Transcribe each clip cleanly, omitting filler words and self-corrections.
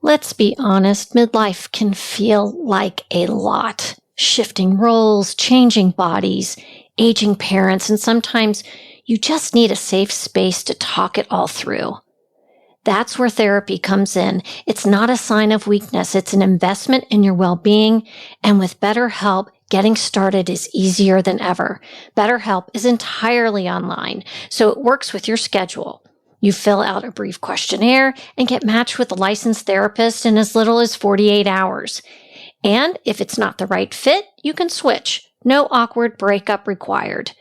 Let's be honest, midlife can feel like a lot. Shifting roles, changing bodies, aging parents, and sometimes you just need a safe space to talk it all through. That's where therapy comes in. It's not a sign of weakness. It's an investment in your well-being. And with BetterHelp, getting started is easier than ever. BetterHelp is entirely online, so it works with your schedule. You fill out a brief questionnaire and get matched with a licensed therapist in as little as 48 hours. And if it's not the right fit, you can switch. No awkward breakup required.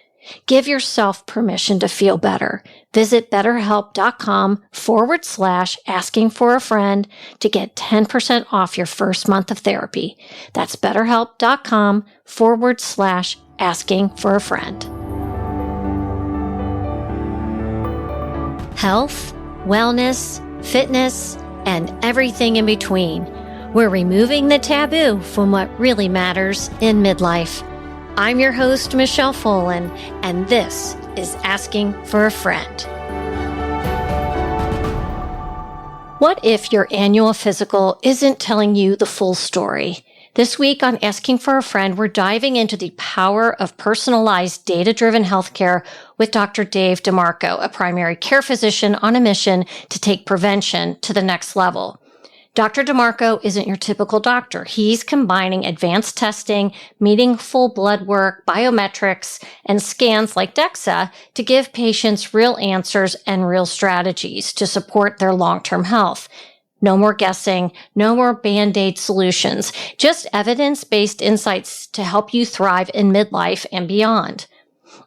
Give yourself permission to feel better. Visit betterhelp.com/asking for a friend to get 10% off your first month of therapy. That's betterhelp.com/asking for a friend. Health, wellness, fitness, and everything in between. We're removing the taboo from what really matters in midlife. I'm your host, Michelle Folan, and this is Asking for a Friend. What if your annual physical isn't telling you the full story? This week on Asking for a Friend, we're diving into the power of personalized, data-driven healthcare with Dr. Dave DeMarco, a primary care physician on a mission to take prevention to the next level. Dr. DeMarco isn't your typical doctor. He's combining advanced testing, meaningful blood work, biometrics, and scans like DEXA to give patients real answers and real strategies to support their long-term health. No more guessing, no more Band-Aid solutions, just evidence-based insights to help you thrive in midlife and beyond.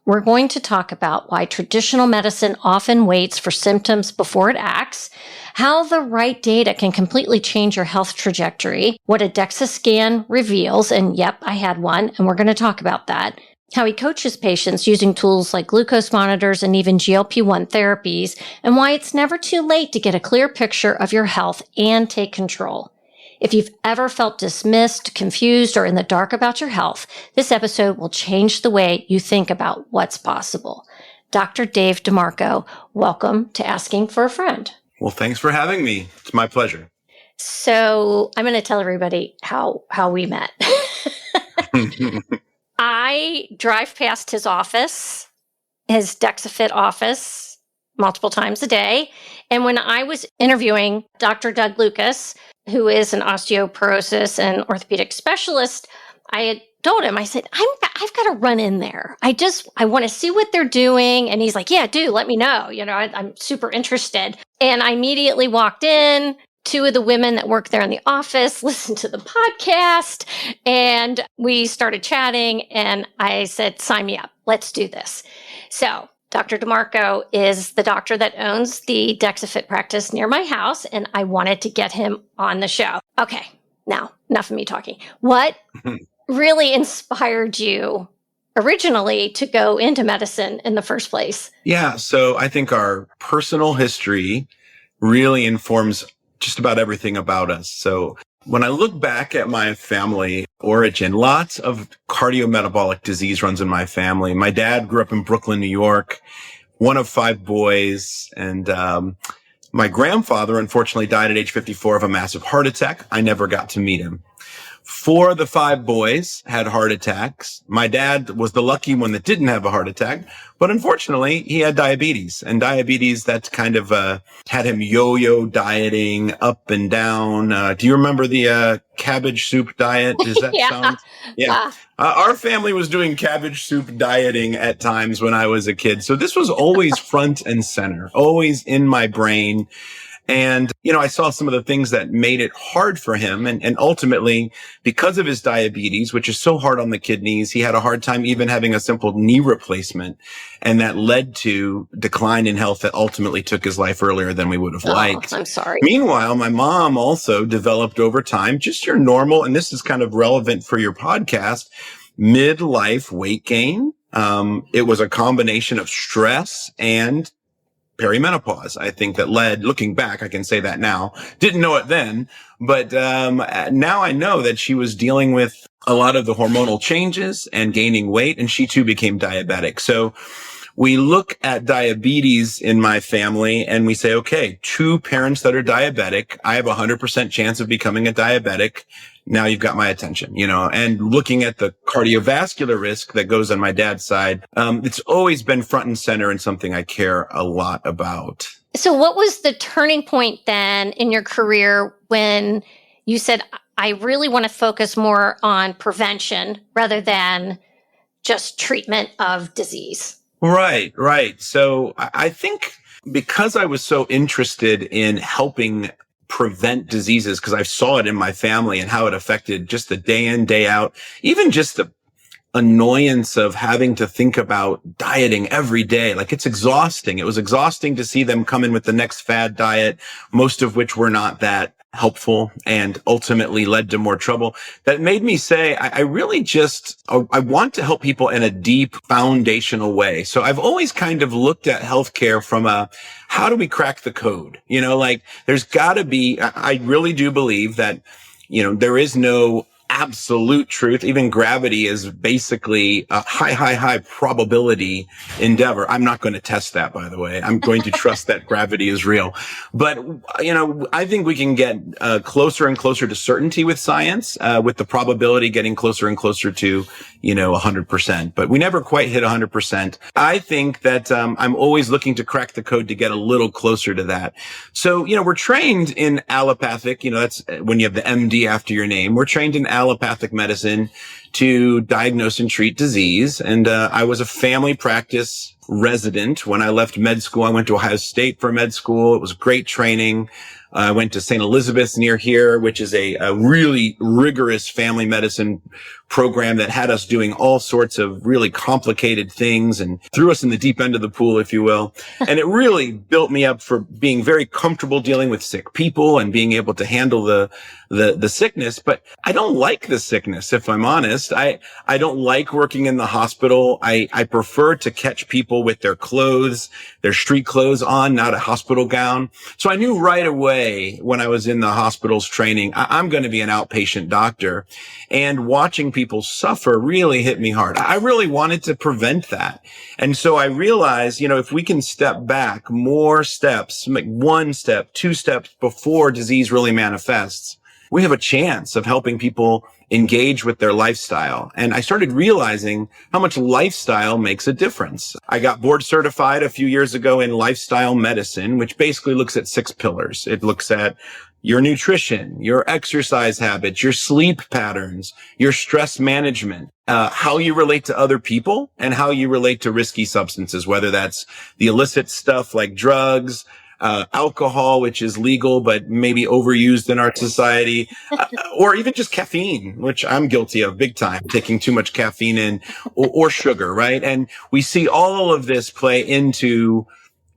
We're going to talk about why traditional medicine often waits for symptoms before it acts, how the right data can completely change your health trajectory, what a DEXA scan reveals, and yep, I had one, and we're going to talk about that, how he coaches patients using tools like glucose monitors and even GLP-1 therapies, and why it's never too late to get a clear picture of your health and take control. If you've ever felt dismissed, confused, or in the dark about your health, this episode will change the way you think about what's possible. Dr. Dave DeMarco, welcome to Asking for a Friend. Well, thanks for having me. It's my pleasure. So I'm going to tell everybody how we met. I drive past his office, his DexaFit office, multiple times a day. And when I was interviewing Dr. Doug Lucas, who is an osteoporosis and orthopedic specialist, I had told him, I said, I've got to run in there. I want to see what they're doing. And he's like, yeah, do let me know. I'm super interested. And I immediately walked in. Two of the women that work there in the office listened to the podcast, and we started chatting, and I said, sign me up. Let's do this. So Dr. DeMarco is the doctor that owns the DexaFit practice near my house, and I wanted to get him on the show. Okay, now enough of me talking. What really inspired you originally to go into medicine in the first place? Yeah, so I think our personal history really informs just about everything about us. So when I look back at my family origin, lots of cardiometabolic disease runs in my family. My dad grew up in Brooklyn, New York, one of 5 boys. And my grandfather, unfortunately, died at age 54 of a massive heart attack. I never got to meet him. 4 of the 5 boys had heart attacks. My dad was the lucky one that didn't have a heart attack, but unfortunately he had diabetes, and diabetes that kind of had him yo-yo dieting up and down. Do you remember the cabbage soup diet? Does that sound? Yeah. Our family was doing cabbage soup dieting at times when I was a kid. So this was always front and center, always in my brain. And, I saw some of the things that made it hard for him. And ultimately, because of his diabetes, which is so hard on the kidneys, he had a hard time even having a simple knee replacement. And that led to decline in health that ultimately took his life earlier than we would have liked. I'm sorry. Meanwhile, my mom also developed over time, just your normal, and this is kind of relevant for your podcast, midlife weight gain. It was a combination of stress and perimenopause, I think, that led, looking back, I can say that now, didn't know it then, but now I know that she was dealing with a lot of the hormonal changes and gaining weight, and she too became diabetic. So we look at diabetes in my family and we say, okay, two parents that are diabetic, I have a 100% chance of becoming a diabetic. Now you've got my attention, and looking at the cardiovascular risk that goes on my dad's side, it's always been front and center and something I care a lot about. So what was the turning point then in your career when you said, I really want to focus more on prevention rather than just treatment of disease? Right. So I think because I was so interested in helping prevent diseases, because I saw it in my family and how it affected just the day in, day out, even just the annoyance of having to think about dieting every day. Like, it's exhausting. It was exhausting to see them come in with the next fad diet, most of which were not that helpful and ultimately led to more trouble. That made me say, I want to help people in a deep foundational way. So I've always kind of looked at healthcare from how do we crack the code? There's gotta be, I really do believe that, there is no absolute truth. Even gravity is basically a high probability endeavor. I'm not going to test that, by the way. I'm going to trust that gravity is real. But, I think we can get closer and closer to certainty with science, with the probability getting closer and closer to, 100%. But we never quite hit 100%. I think that I'm always looking to crack the code to get a little closer to that. So, we're trained in allopathic, that's when you have the MD after your name. We're trained in allopathic medicine to diagnose and treat disease. And I was a family practice resident. When I left med school, I went to Ohio State for med school. It was great training. I went to St. Elizabeth's near here, which is a really rigorous family medicine program that had us doing all sorts of really complicated things and threw us in the deep end of the pool, if you will. And it really built me up for being very comfortable dealing with sick people and being able to handle the sickness. But I don't like the sickness, if I'm honest. I don't like working in the hospital. I prefer to catch people with their clothes, their street clothes on, not a hospital gown. So I knew right away when I was in the hospital's training, I'm going to be an outpatient doctor. And watching people suffer really hit me hard. I really wanted to prevent that. And so I realized, if we can step back more steps, make one step, two steps before disease really manifests, we have a chance of helping people engage with their lifestyle. And I started realizing how much lifestyle makes a difference. I got board certified a few years ago in lifestyle medicine, which basically looks at 6 pillars. It looks at your nutrition, your exercise habits, your sleep patterns, your stress management, how you relate to other people, and how you relate to risky substances, whether that's the illicit stuff like drugs, alcohol, which is legal but maybe overused in our society, or even just caffeine, which I'm guilty of big time, taking too much caffeine in, or sugar, right? And we see all of this play into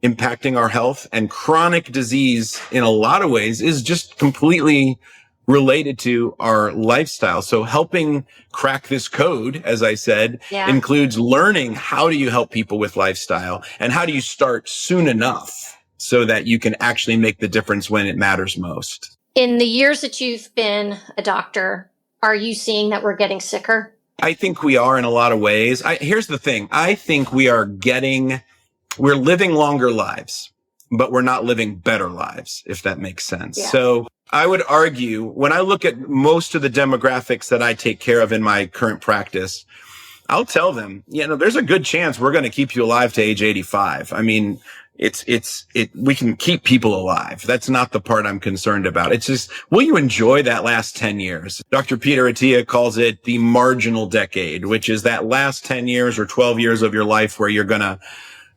impacting our health, and chronic disease in a lot of ways is just completely related to our lifestyle. So helping crack this code, as I said, includes learning how do you help people with lifestyle and how do you start soon enough so that you can actually make the difference when it matters most. In the years that you've been a doctor, are you seeing that we're getting sicker? I think we are in a lot of ways. Here's the thing. I think we're living longer lives, but we're not living better lives, if that makes sense. Yeah. So I would argue, when I look at most of the demographics that I take care of in my current practice, I'll tell them, there's a good chance we're going to keep you alive to age 85. I mean, we can keep people alive. That's not the part I'm concerned about. It's just, will you enjoy that last 10 years? Dr. Peter Attia calls it the marginal decade, which is that last 10 years or 12 years of your life where you're going to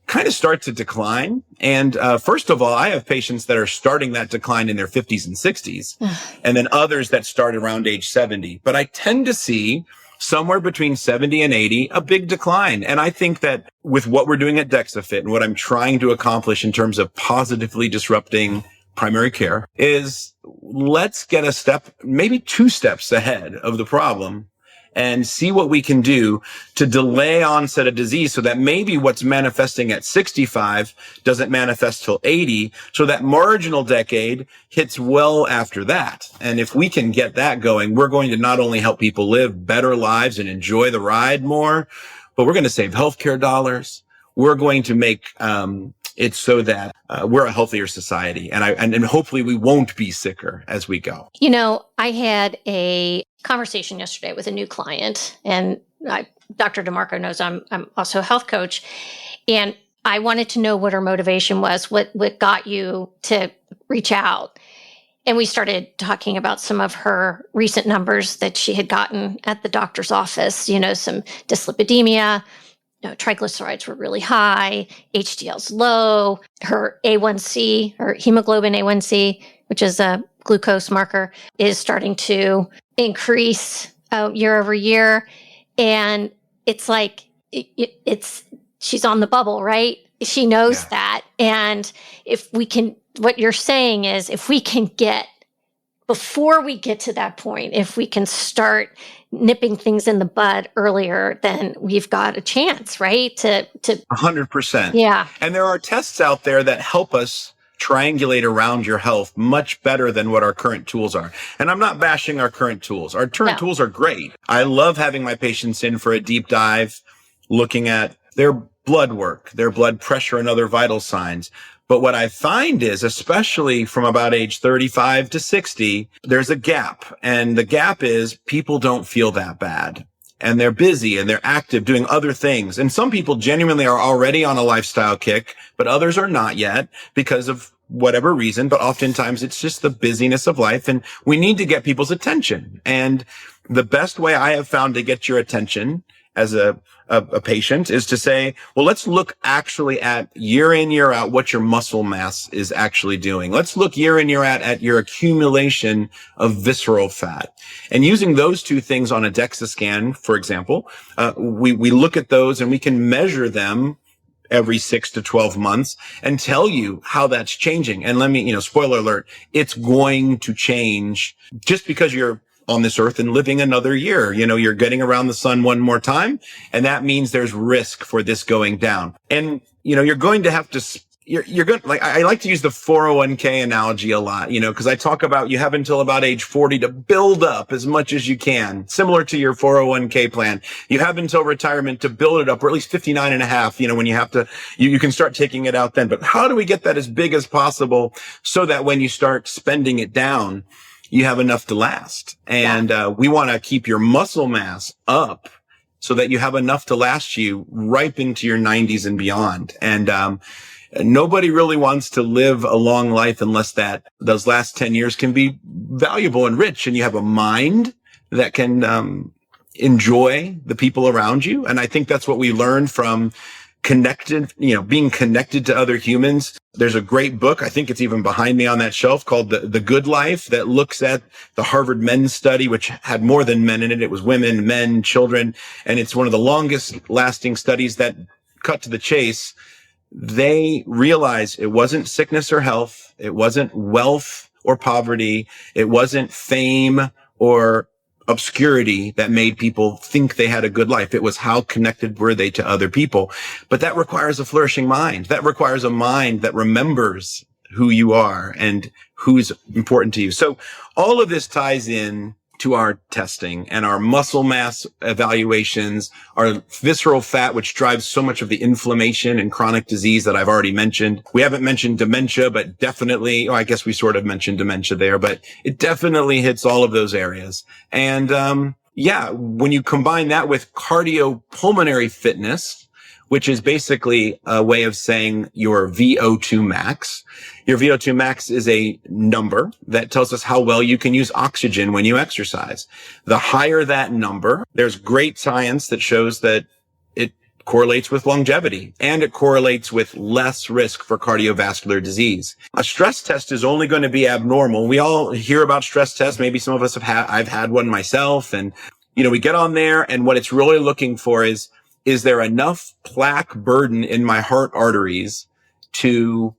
kind of start to decline. And first of all, I have patients that are starting that decline in their 50s and 60s, and then others that start around age 70. But I tend to see somewhere between 70 and 80, a big decline. And I think that with what we're doing at DexaFit and what I'm trying to accomplish in terms of positively disrupting primary care is, let's get a step, maybe 2 steps ahead of the problem and see what we can do to delay onset of disease so that maybe what's manifesting at 65 doesn't manifest till 80. So that marginal decade hits well after that. And if we can get that going, we're going to not only help people live better lives and enjoy the ride more, but we're going to save healthcare dollars. we're going to make it so that we're a healthier society, and hopefully we won't be sicker as we go. I had a conversation yesterday with a new client, and Dr. DeMarco knows I'm also a health coach, and I wanted to know what her motivation was, what got you to reach out. And we started talking about some of her recent numbers that she had gotten at the doctor's office, some dyslipidemia, triglycerides were really high, HDL's low, her A1C, her hemoglobin A1C, which is a glucose marker, is starting to increase year over year. And it's like, she's on the bubble, right? She knows that. And what you're saying is, if we can before we get to that point, if we can start nipping things in the bud earlier, then we've got a chance, right? To 100%. Yeah. And there are tests out there that help us triangulate around your health much better than what our current tools are. And I'm not bashing our current tools. Our current tools are great. I love having my patients in for a deep dive, looking at their blood work, their blood pressure, and other vital signs. But what I find is, especially from about age 35 to 60, there's a gap. And the gap is people don't feel that bad. And they're busy and they're active doing other things. And some people genuinely are already on a lifestyle kick, but others are not yet because of whatever reason. But oftentimes it's just the busyness of life. And we need to get people's attention. And the best way I have found to get your attention as a patient is to say, well, let's look actually at year in, year out what your muscle mass is actually doing. Let's look year in, year out at your accumulation of visceral fat. And using those two things on a DEXA scan, for example, we look at those and we can measure them every 6 to 12 months and tell you how that's changing. And let me, spoiler alert, it's going to change just because you're on this earth and living another year. You're getting around the sun one more time, and that means there's risk for this going down. And, you're going to have to, you're going, like, I like to use the 401k analogy a lot, because I talk about you have until about age 40 to build up as much as you can, similar to your 401k plan. You have until retirement to build it up, or at least 59 and a half, when you have to, you can start taking it out then. But how do we get that as big as possible so that when you start spending it down, you have enough to last? And we want to keep your muscle mass up so that you have enough to last you ripe into your 90s and beyond. And nobody really wants to live a long life unless those last 10 years can be valuable and rich, and you have a mind that can enjoy the people around you. And I think that's what we learned from being connected to other humans. There's a great book, I think it's even behind me on that shelf, called The Good Life, that looks at the Harvard Men's Study, which had more than men in it. It was women, men, children. And it's one of the longest lasting studies that, cut to the chase, they realized it wasn't sickness or health. It wasn't wealth or poverty. It wasn't fame or obscurity that made people think they had a good life. It was how connected were they to other people. But that requires a flourishing mind. That requires a mind that remembers who you are and who's important to you. So all of this ties in to our testing and our muscle mass evaluations, our visceral fat, which drives so much of the inflammation and chronic disease that I've already mentioned. We haven't mentioned dementia, but definitely, I guess we sort of mentioned dementia there, but it definitely hits all of those areas. And when you combine that with cardiopulmonary fitness, which is basically a way of saying your VO2 max. Your VO2 max is a number that tells us how well you can use oxygen when you exercise. The higher that number, there's great science that shows that it correlates with longevity, and it correlates with less risk for cardiovascular disease. A stress test is only going to be abnormal. We all hear about stress tests. Maybe some of us I've had one myself, and, we get on there, and what it's really looking for is there enough plaque burden in my heart arteries to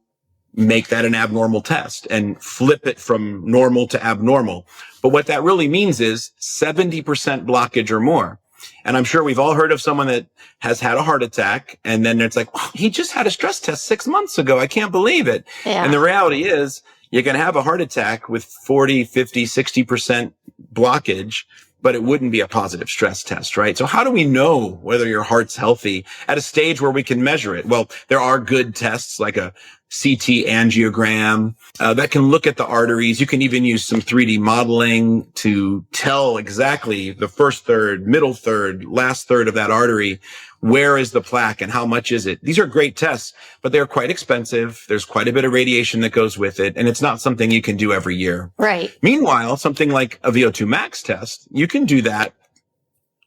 make that an abnormal test and flip it from normal to abnormal? But what that really means is 70% blockage or more. And I'm sure we've all heard of someone that has had a heart attack, and then it's like, oh, he just had a stress test 6 months ago. I can't believe it. Yeah. And the reality is you're going to have a heart attack with 40, 50, 60% blockage but it wouldn't be a positive stress test, right? So how do we know whether your heart's healthy at a stage where we can measure it? Well, there are good tests like a CT angiogram that can look at the arteries. You can even use some 3D modeling to tell exactly the first third, middle third, last third of that artery. Where is the plaque and how much is it? These are great tests, but they're quite expensive. There's quite a bit of radiation that goes with it, and it's not something you can do every year. Right. Meanwhile, something like a VO2 max test, you can do that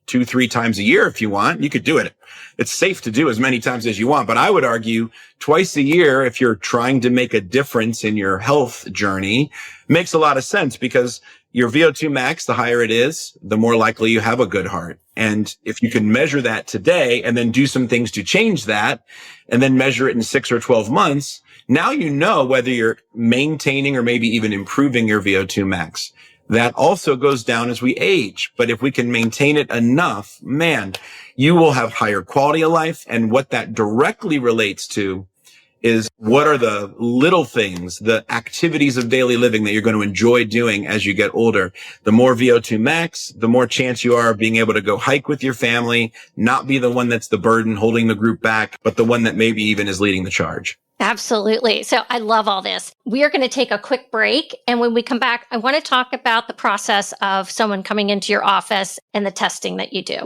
2-3 times a year if you want. You could do it. It's safe to do as many times as you want, but I would argue twice a year, if you're trying to make a difference in your health journey, makes a lot of sense because your VO2 max, the higher it is, the more likely you have a good heart. And if you can measure that today and then do some things to change that and then measure it in 6 or 12 months, now you know whether you're maintaining or maybe even improving your VO2 max. That also goes down as we age. But if we can maintain it enough, man, you will have higher quality of life. And what that directly relates to is what are the little things, the activities of daily living that you're going to enjoy doing as you get older. The more VO2 max, the more chance you are of being able to go hike with your family, not be the one that's the burden holding the group back, but the one that maybe even is leading the charge. Absolutely. So I love all this. We are going to take a quick break. And when we come back, I want to talk about the process of someone coming into your office and the testing that you do.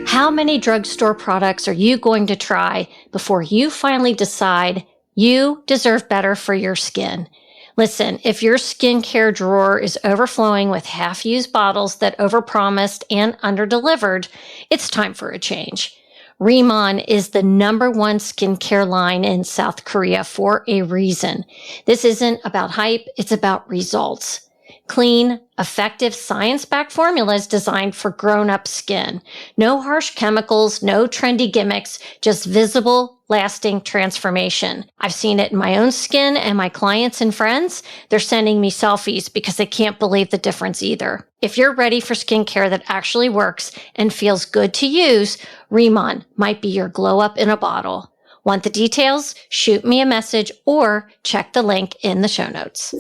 How many drugstore products are you going to try before you finally decide you deserve better for your skin? Listen, if your skincare drawer is overflowing with half-used bottles that overpromised and underdelivered, it's time for a change. Rimon is the #1 skincare line in South Korea for a reason. This isn't about hype, it's about results. Clean, effective, science-backed formulas designed for grown-up skin. No harsh chemicals, no trendy gimmicks, just visible, lasting transformation. I've seen it in my own skin and my clients and friends. They're sending me selfies because they can't believe the difference either. If you're ready for skincare that actually works and feels good to use, Rimon might be your glow up in a bottle. Want the details? Shoot me a message or check the link in the show notes.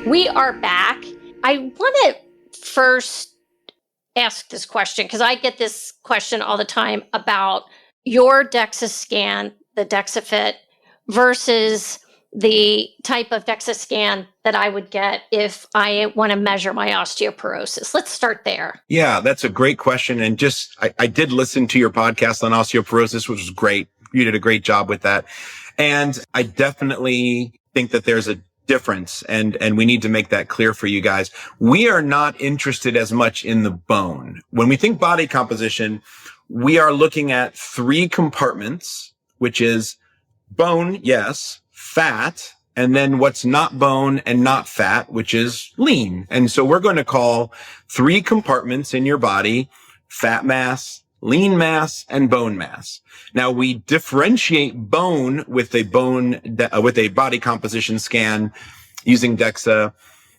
We are back. I want to first ask this question because I get this question all the time about your DEXA scan, the DexaFit, versus the type of DEXA scan that I would get if I want to measure my osteoporosis. Let's start there. Yeah, that's a great question. And I did listen to your podcast on osteoporosis, which was great. You did a great job with that. And I definitely think that there's a difference. And we need to make that clear for you guys. We are not interested as much in the bone. When we think body composition, we are looking at 3 compartments, which is bone, yes, fat, and then what's not bone and not fat, which is lean. And so we're going to call 3 compartments in your body: fat mass, lean mass, and bone mass. Now we differentiate bone with a body composition scan using DEXA,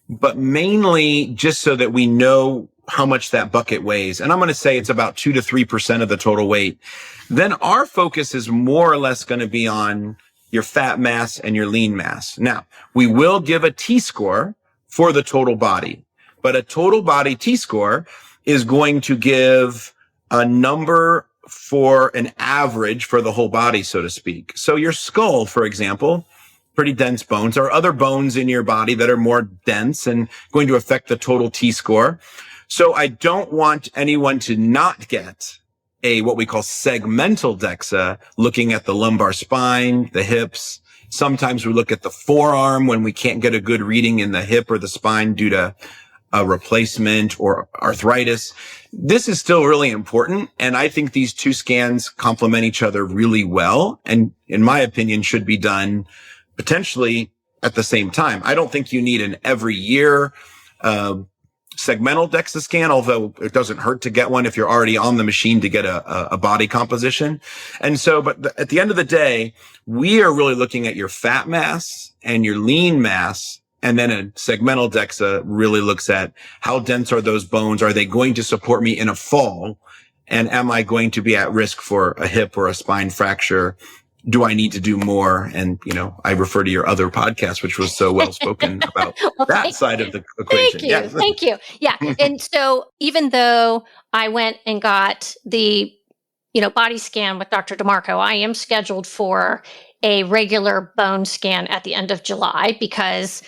but mainly just so that we know how much that bucket weighs. And I'm going to say it's about 2 to 3% of the total weight. Then our focus is more or less going to be on your fat mass and your lean mass. Now, we will give a T-score for the total body, but a total body T-score is going to give a number for an average for the whole body, so to speak. So your skull, for example, pretty dense bones, or other bones in your body that are more dense and going to affect the total T-score. So I don't want anyone to not get what we call segmental DEXA, looking at the lumbar spine, the hips. Sometimes we look at the forearm when we can't get a good reading in the hip or the spine due to a replacement or arthritis. This is still really important. And I think these 2 scans complement each other really well. And in my opinion, should be done potentially at the same time. I don't think you need an every year, segmental DEXA scan, although it doesn't hurt to get one if you're already on the machine to get a body composition. And so, but at the end of the day, we are really looking at your fat mass and your lean mass. And then a segmental DEXA really looks at how dense are those bones? Are they going to support me in a fall? And am I going to be at risk for a hip or a spine fracture do I need to do more? And, I refer to your other podcast, which was so well spoken about that side of the equation. Thank you. Yeah. And so even though I went and got the, body scan with Dr. DeMarco, I am scheduled for a regular bone scan at the end of July because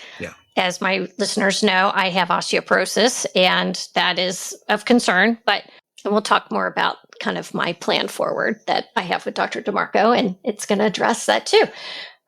as my listeners know, I have osteoporosis and that is of concern, and we'll talk more about kind of my plan forward that I have with Dr. DeMarco, and it's going to address that too.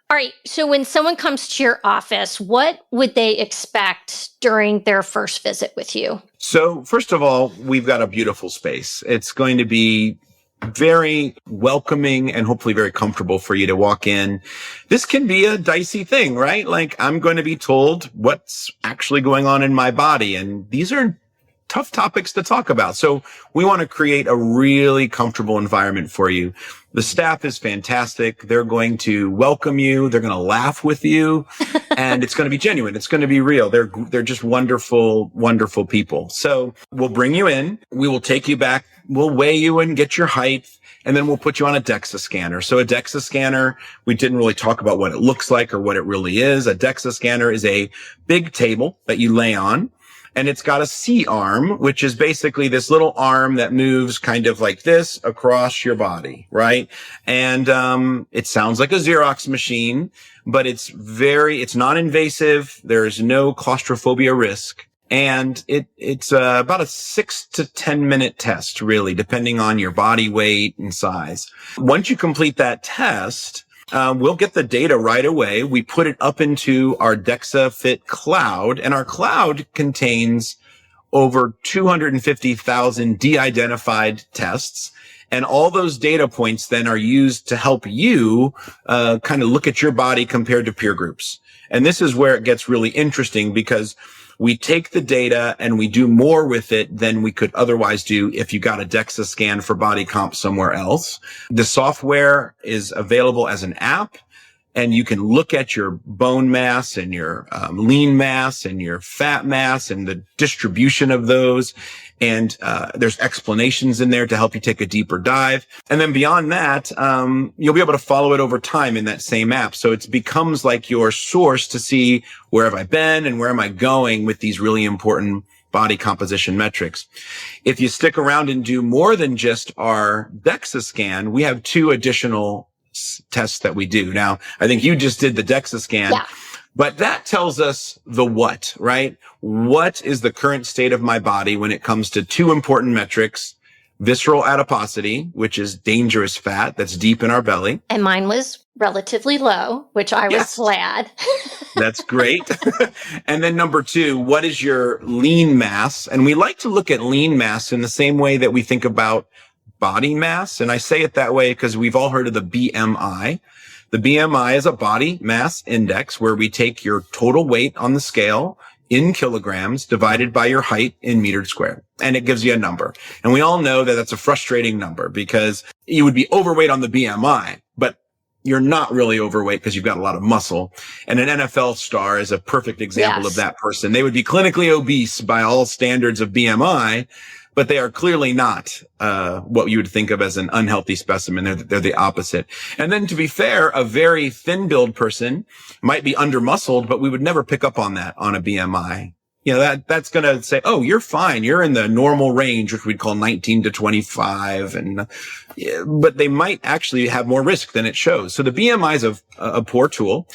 All right. So when someone comes to your office, what would they expect during their first visit with you? So first of all, we've got a beautiful space. It's going to be very welcoming and hopefully very comfortable for you to walk in. This can be a dicey thing, right? Like I'm going to be told what's actually going on in my body. And these are tough topics to talk about. So we want to create a really comfortable environment for you. The staff is fantastic. They're going to welcome you. They're going to laugh with you and it's going to be genuine. It's going to be real. They're just wonderful, wonderful people. So we'll bring you in. We will take you back. We'll weigh you and get your height. And then we'll put you on a DEXA scanner. So a DEXA scanner, we didn't really talk about what it looks like or what it really is. A DEXA scanner is a big table that you lay on. And it's got a C-arm, which is basically this little arm that moves kind of like this across your body, right? And it sounds like a Xerox machine, but it's non-invasive. There's no claustrophobia risk. And it's about a 6 to 10 minute test, really, depending on your body weight and size. Once you complete that test, we'll get the data right away. We put it up into our DexaFit cloud, and our cloud contains over 250,000 de-identified tests. And all those data points then are used to help you kind of look at your body compared to peer groups. And this is where it gets really interesting because we take the data and we do more with it than we could otherwise do if you got a DEXA scan for body comp somewhere else. The software is available as an app, and you can look at your bone mass and your lean mass and your fat mass and the distribution of those. And there's explanations in there to help you take a deeper dive. And then beyond that, you'll be able to follow it over time in that same app. So it becomes like your source to see where have I been and where am I going with these really important body composition metrics. If you stick around and do more than just our DEXA scan, we have 2 additional tests that we do. Now, I think you just did the DEXA scan. Yeah. But that tells us the what, right? What is the current state of my body when it comes to 2 important metrics? Visceral adiposity, which is dangerous fat that's deep in our belly. And mine was relatively low, which I was glad. That's great. And then number 2, what is your lean mass? And we like to look at lean mass in the same way that we think about body mass. And I say it that way because we've all heard of the BMI. The BMI is a body mass index where we take your total weight on the scale in kilograms divided by your height in meters squared. And it gives you a number. And we all know that that's a frustrating number because you would be overweight on the BMI, but you're not really overweight because you've got a lot of muscle. And an NFL star is a perfect example of that person. They would be clinically obese by all standards of BMI, but they are clearly not what you would think of as an unhealthy specimen. They're the opposite. And then to be fair, a very thin-build person might be under-muscled, but we would never pick up on that on a BMI. That's going to say, oh, you're fine. You're in the normal range, which we'd call 19 to 25. But they might actually have more risk than it shows. So the BMI is a poor tool.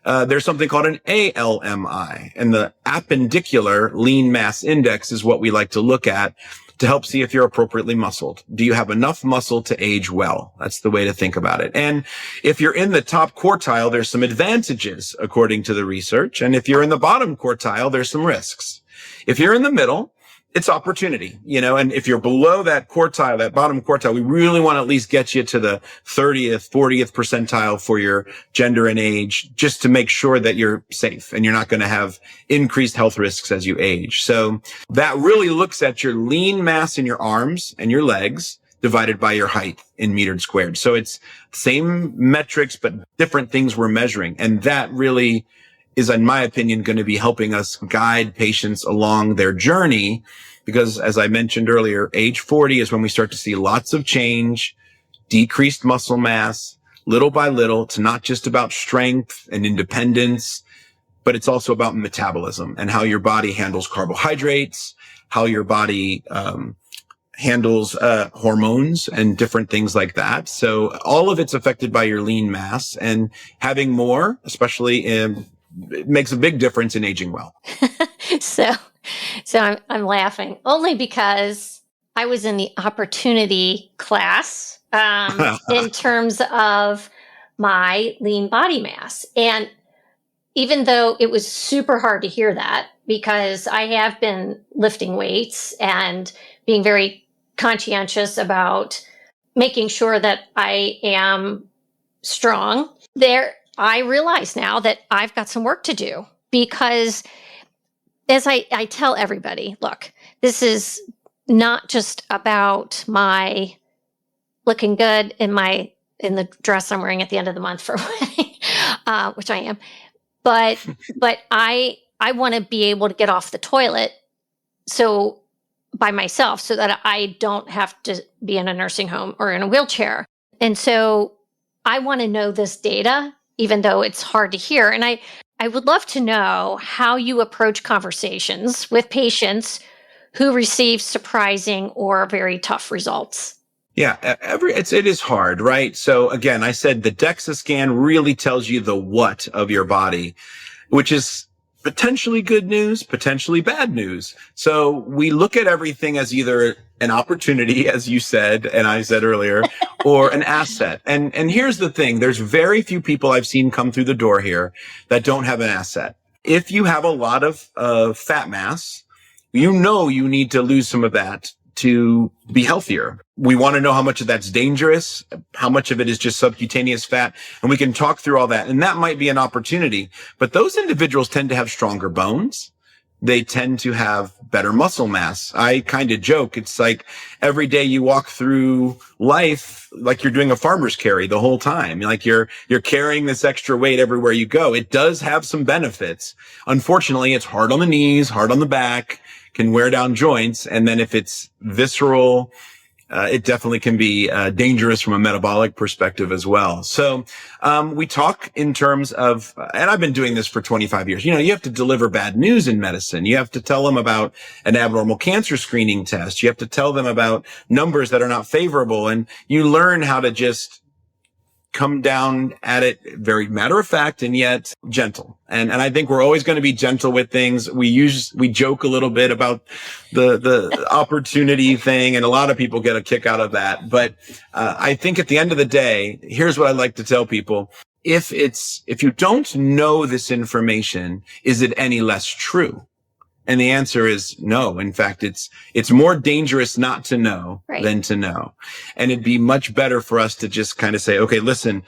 There's something called an ALMI, and the appendicular lean mass index is what we like to look at to help see if you're appropriately muscled. Do you have enough muscle to age well? That's the way to think about it. And if you're in the top quartile, there's some advantages according to the research. And if you're in the bottom quartile, there's some risks. If you're in the middle, it's opportunity, and if you're below that quartile, that bottom quartile, we really want to at least get you to the 30th, 40th percentile for your gender and age, just to make sure that you're safe and you're not going to have increased health risks as you age. So that really looks at your lean mass in your arms and your legs divided by your height in meters squared. So it's same metrics, but different things we're measuring. And that really is, in my opinion, going to be helping us guide patients along their journey because, as I mentioned earlier, age 40 is when we start to see lots of change, decreased muscle mass, little by little. It's not just about strength and independence, but it's also about metabolism and how your body handles carbohydrates, how your body handles hormones and different things like that. So all of it's affected by your lean mass, and having more, especially it makes a big difference in aging well. So I'm laughing only because I was in the opportunity class in terms of my lean body mass. And even though it was super hard to hear that, because I have been lifting weights and being very conscientious about making sure that I am strong, I realize now that I've got some work to do, because as I tell everybody, look, this is not just about my looking good in the dress I'm wearing at the end of the month for a wedding, which I am, but I want to be able to get off the toilet by myself so that I don't have to be in a nursing home or in a wheelchair. And so I want to know this data, even though it's hard to hear. And I would love to know how you approach conversations with patients who receive surprising or very tough results. Yeah, it is hard, right? So again, I said the DEXA scan really tells you the what of your body, which is potentially good news, potentially bad news. So we look at everything as either an opportunity, as you said, and I said earlier, or an asset. And here's the thing. There's very few people I've seen come through the door here that don't have an asset. If you have a lot of fat mass, you need to lose some of that to be healthier. We want to know how much of that's dangerous, how much of it is just subcutaneous fat, and we can talk through all that. And that might be an opportunity. But those individuals tend to have stronger bones. They tend to have better muscle mass. I kind of joke. It's like every day you walk through life like you're doing a farmer's carry the whole time. Like you're carrying this extra weight everywhere you go. It does have some benefits. Unfortunately, it's hard on the knees, hard on the back, can wear down joints. And then if it's visceral, it definitely can be dangerous from a metabolic perspective as well. So we talk in terms of, and I've been doing this for 25 years. You have to deliver bad news in medicine. You have to tell them about an abnormal cancer screening test. You have to tell them about numbers that are not favorable. And you learn how to just come down at it very matter of fact and yet gentle. And I think we're always going to be gentle with things. We joke a little bit about the opportunity thing, and a lot of people get a kick out of that. But I think at the end of the day, here's what I like to tell people. If you don't know this information, is it any less true? And the answer is no. In fact, it's more dangerous not to know than to know. And it'd be much better for us to just kind of say, okay, listen,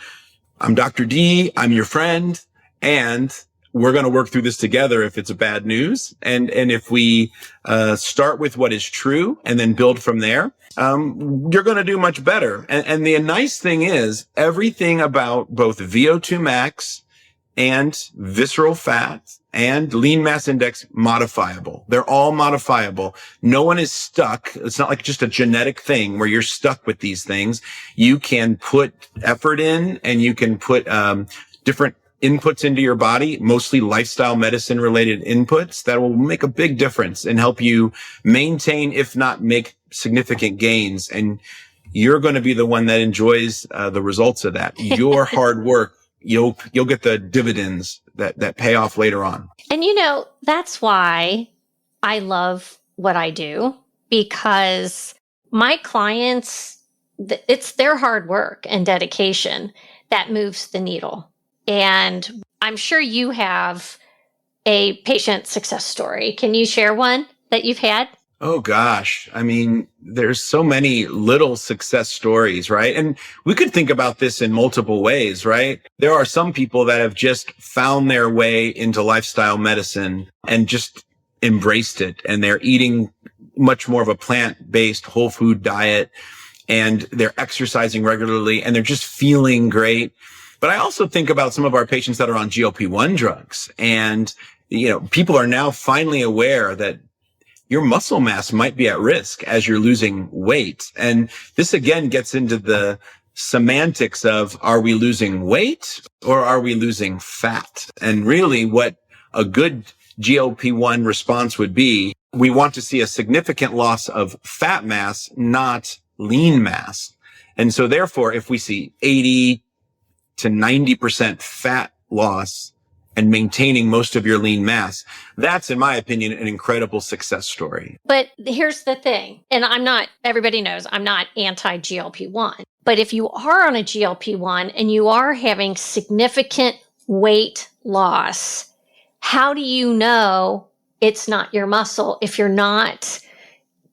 I'm Dr. D, I'm your friend, and we're going to work through this together if it's a bad news. And if we start with what is true and then build from there, you're going to do much better. And the nice thing is everything about both VO2 max and visceral fat and lean mass index modifiable. They're all modifiable. No one is stuck. It's not like just a genetic thing where you're stuck with these things. You can put effort in and you can put different inputs into your body, mostly lifestyle medicine related inputs that will make a big difference and help you maintain, if not make significant gains. And you're going to be the one that enjoys the results of that. Your hard work, you'll get the dividends that pay off later on. And that's why I love what I do, because my clients, it's their hard work and dedication that moves the needle. And I'm sure you have a patient success story. Can you share one that you've had? Oh gosh. I mean, there's so many little success stories, right? And we could think about this in multiple ways, right? There are some people that have just found their way into lifestyle medicine and just embraced it. And they're eating much more of a plant-based whole food diet, and they're exercising regularly, and they're just feeling great. But I also think about some of our patients that are on GLP-1 drugs, and, people are now finally aware that your muscle mass might be at risk as you're losing weight. And this again gets into the semantics of, are we losing weight or are we losing fat? And really what a good GLP-1 response would be, we want to see a significant loss of fat mass, not lean mass. And so therefore, if we see 80 to 90% fat loss and maintaining most of your lean mass, that's, in my opinion, an incredible success story. But here's the thing, and everybody knows I'm not anti-GLP-1, but if you are on a GLP-1 and you are having significant weight loss, how do you know it's not your muscle if you're not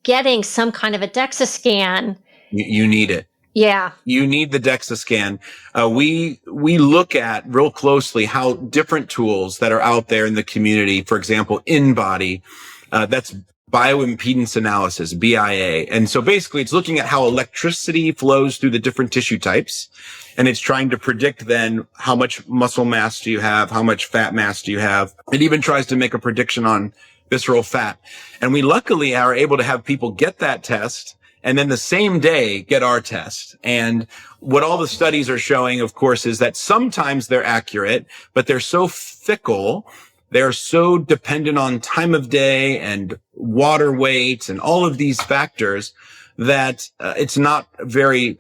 getting some kind of a DEXA scan? You need it. Yeah. You need the DEXA scan. We look at real closely how different tools that are out there in the community, for example, InBody, that's bioimpedance analysis, BIA. And so basically it's looking at how electricity flows through the different tissue types. And it's trying to predict then how much muscle mass do you have? How much fat mass do you have? It even tries to make a prediction on visceral fat. And we luckily are able to have people get that test and then the same day get our test. And what all the studies are showing, of course, is that sometimes they're accurate, but they're so fickle. They're so dependent on time of day and water weight and all of these factors that it's not very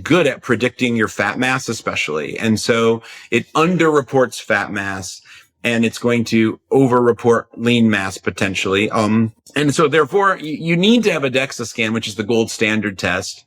good at predicting your fat mass, especially. And so it underreports fat mass, and it's going to overreport lean mass potentially. And so therefore you need to have a DEXA scan, which is the gold standard test,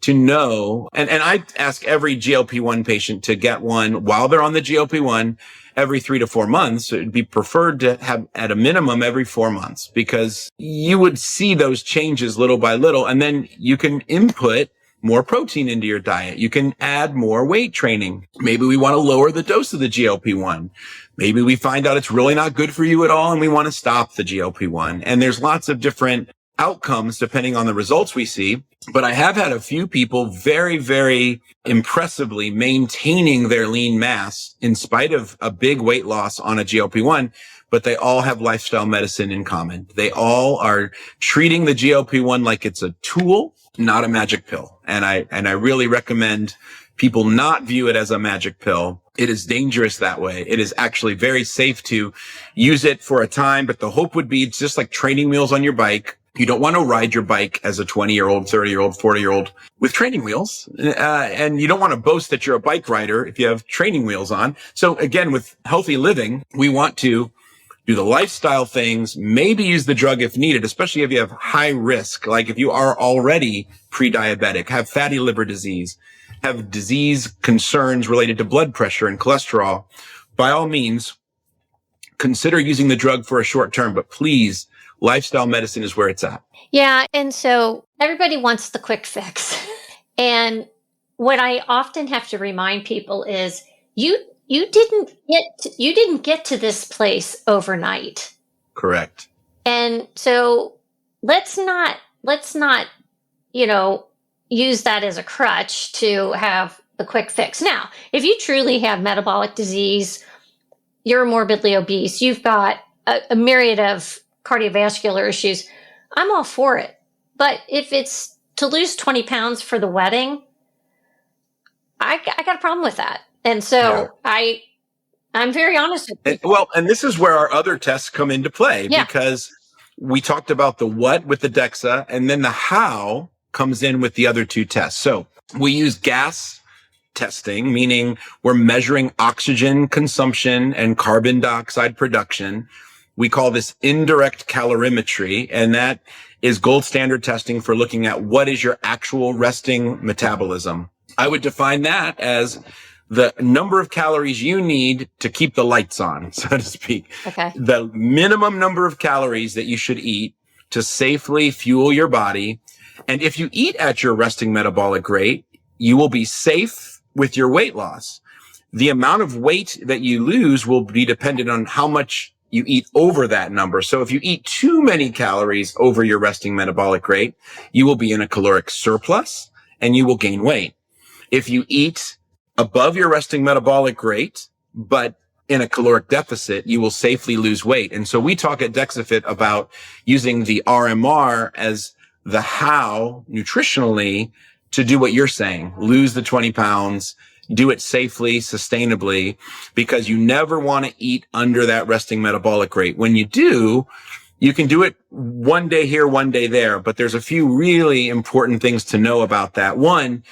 to know. And I ask every GLP-1 patient to get one while they're on the GLP-1 every 3 to 4 months. It'd be preferred to have at a minimum every 4 months, because you would see those changes little by little. And then you can input more protein into your diet. You can add more weight training. Maybe we want to lower the dose of the GLP-1. Maybe we find out it's really not good for you at all and we want to stop the GLP-1. And there's lots of different outcomes depending on the results we see. But I have had a few people very, very impressively maintaining their lean mass in spite of a big weight loss on a GLP-1, but they all have lifestyle medicine in common. They all are treating the GLP-1 like it's a tool, not a magic pill. And I really recommend people not view it as a magic pill. It is dangerous that way. It is actually very safe to use it for a time, but the hope would be it's just like training wheels on your bike. You don't want to ride your bike as a 20-year-old, 30-year-old, 40-year-old with training wheels. And you don't want to boast that you're a bike rider if you have training wheels on. So again, with healthy living, we want to do the lifestyle things, maybe use the drug if needed, especially if you have high risk, like if you are already pre-diabetic, have fatty liver disease, have disease concerns related to blood pressure and cholesterol. By all means, consider using the drug for a short term, but please, lifestyle medicine is where it's at. Yeah. And so everybody wants the quick fix. And what I often have to remind people is you didn't get to this place overnight. Correct. And so let's not, use that as a crutch to have the quick fix. Now, if you truly have metabolic disease, you're morbidly obese, you've got a myriad of cardiovascular issues, I'm all for it. But if it's to lose 20 pounds for the wedding, I got a problem with that. And so yeah. I'm very honest with people. And this is where our other tests come into play, because we talked about the what with the DEXA, and then the how comes in with the other two tests. So we use gas testing, meaning we're measuring oxygen consumption and carbon dioxide production. We call this indirect calorimetry, and that is gold standard testing for looking at what is your actual resting metabolism. I would define that as the number of calories you need to keep the lights on, so to speak. Okay. The minimum number of calories that you should eat to safely fuel your body. And if you eat at your resting metabolic rate, you will be safe with your weight loss. The amount of weight that you lose will be dependent on how much you eat over that number. So if you eat too many calories over your resting metabolic rate, you will be in a caloric surplus and you will gain weight. If you eat above your resting metabolic rate, but in a caloric deficit, you will safely lose weight. And so we talk at DexaFit about using the RMR as the how nutritionally to do what you're saying, lose the 20 pounds, do it safely, sustainably, because you never want to eat under that resting metabolic rate. When you do, you can do it one day here, one day there, but there's a few really important things to know about that. One,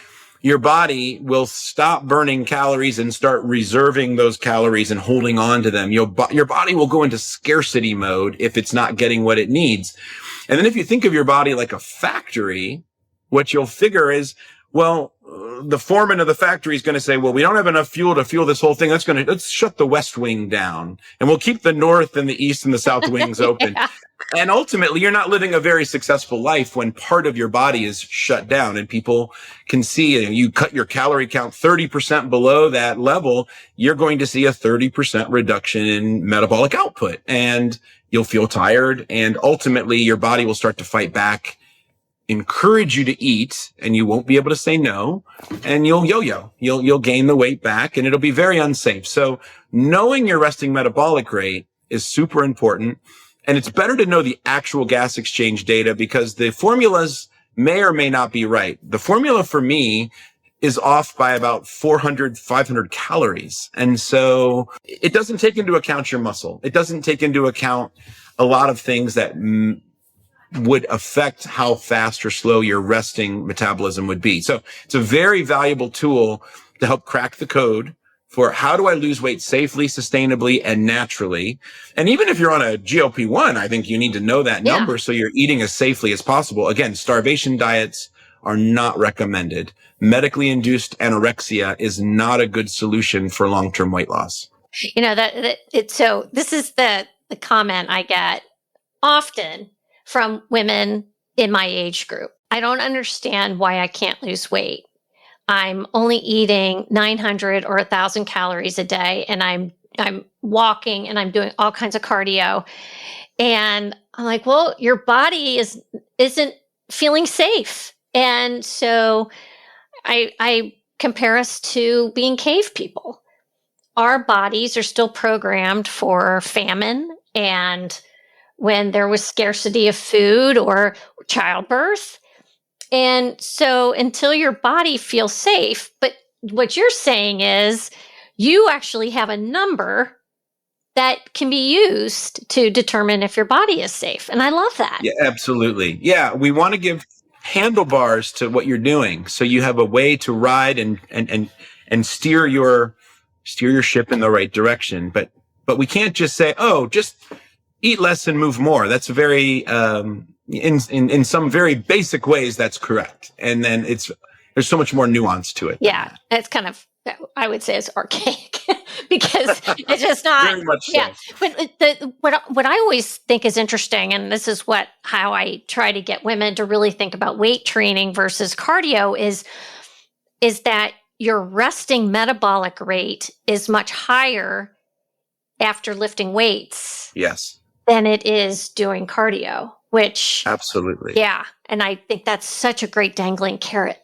your body will stop burning calories and start reserving those calories and holding on to them. Your body will go into scarcity mode if it's not getting what it needs. And then if you think of your body like a factory, what you'll figure is, well, the foreman of the factory is going to say, well, we don't have enough fuel to fuel this whole thing. Let's shut the west wing down and we'll keep the north and the east and the south wings open. Yeah. And ultimately, you're not living a very successful life when part of your body is shut down, and people can see you cut your calorie count 30% below that level, you're going to see a 30% reduction in metabolic output, and you'll feel tired, and ultimately your body will start to fight back, encourage you to eat, and you won't be able to say no, and you'll yo-yo. You'll gain the weight back, and it'll be very unsafe. So knowing your resting metabolic rate is super important. And it's better to know the actual gas exchange data because the formulas may or may not be right. The formula for me is off by about 400, 500 calories. And so it doesn't take into account your muscle. It doesn't take into account a lot of things that would affect how fast or slow your resting metabolism would be. So it's a very valuable tool to help crack the code for how do I lose weight safely, sustainably, and naturally. And even if you're on a GLP-1, I think you need to know that number so you're eating as safely as possible. Again, starvation diets are not recommended. Medically induced anorexia is not a good solution for long-term weight loss. You know, so this is the comment I get often from women in my age group. I don't understand why I can't lose weight. I'm only eating 900 or 1,000 calories a day, and I'm walking and I'm doing all kinds of cardio. And I'm like, well, your body isn't feeling safe. And so I compare us to being cave people. Our bodies are still programmed for famine and when there was scarcity of food or childbirth. And so until your body feels safe, but what you're saying is you actually have a number that can be used to determine if your body is safe. And I love that. Yeah, absolutely. Yeah. We want to give handlebars to what you're doing. So you have a way to ride and steer your ship in the right direction. But we can't just say, oh, just eat less and move more. That's very, in some very basic ways, that's correct. And then there's so much more nuance to it. Yeah. It's kind of, I would say it's archaic because it's just not. Very much so. Yeah. But what I always think is interesting, and this is how I try to get women to really think about weight training versus cardio is that your resting metabolic rate is much higher after lifting weights. Yes. Than it is doing cardio. Which absolutely. Yeah. And I think that's such a great dangling carrot.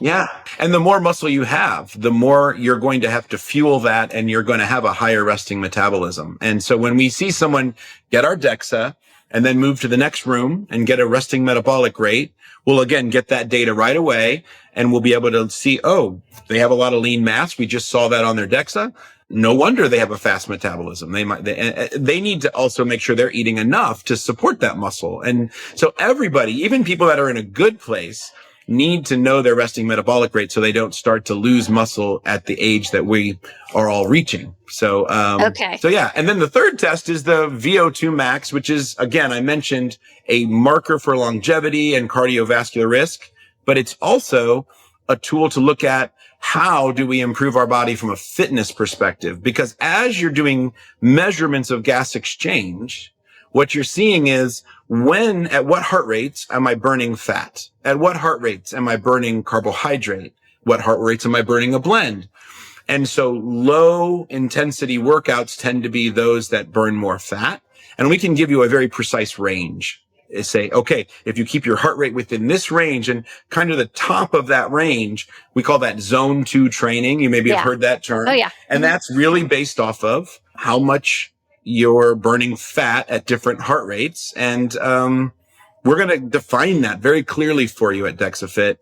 Yeah. And the more muscle you have, the more you're going to have to fuel that and you're going to have a higher resting metabolism. And so when we see someone get our DEXA and then move to the next room and get a resting metabolic rate, we'll again get that data right away and we'll be able to see, oh, they have a lot of lean mass. We just saw that on their DEXA. No wonder they have a fast metabolism. They need to also make sure they're eating enough to support that muscle. And so everybody, even people that are in a good place, need to know their resting metabolic rate so they don't start to lose muscle at the age that we are all reaching. So, okay. So yeah. And then the third test is the VO2 max, which is, again, I mentioned a marker for longevity and cardiovascular risk, but it's also a tool to look at how do we improve our body from a fitness perspective? Because as you're doing measurements of gas exchange, what you're seeing is at what heart rates am I burning fat? At what heart rates am I burning carbohydrate? What heart rates am I burning a blend? And so low intensity workouts tend to be those that burn more fat. And we can give you a very precise range. Say, okay, if you keep your heart rate within this range and kind of the top of that range, we call that zone 2 training. You maybe have heard that term. Oh, yeah. And that's really based off of how much you're burning fat at different heart rates. And we're going to define that very clearly for you at DexaFit.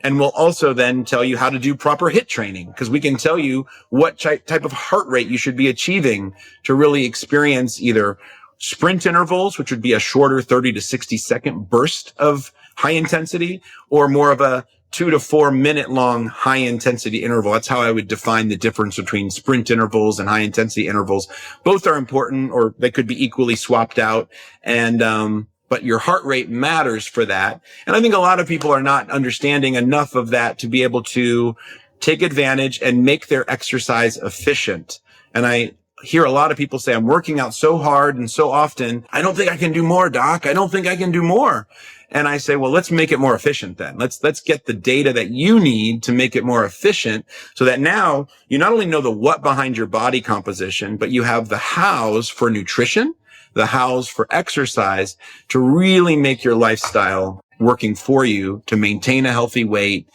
And we'll also then tell you how to do proper HIIT training, because we can tell you what type of heart rate you should be achieving to really experience either sprint intervals, which would be a shorter 30 to 60 second burst of high intensity, or more of a 2 to 4 minute long high intensity interval. That's how I would define the difference between sprint intervals and high intensity intervals. Both are important, or they could be equally swapped out. But your heart rate matters for that. And I think a lot of people are not understanding enough of that to be able to take advantage and make their exercise efficient. And I hear a lot of people say, I'm working out so hard and so often. I don't think I can do more, doc. I don't think I can do more. And I say, well, let's make it more efficient then. Let's get the data that you need to make it more efficient, so that now you not only know the what behind your body composition, but you have the hows for nutrition, the hows for exercise, to really make your lifestyle working for you to maintain a healthy weight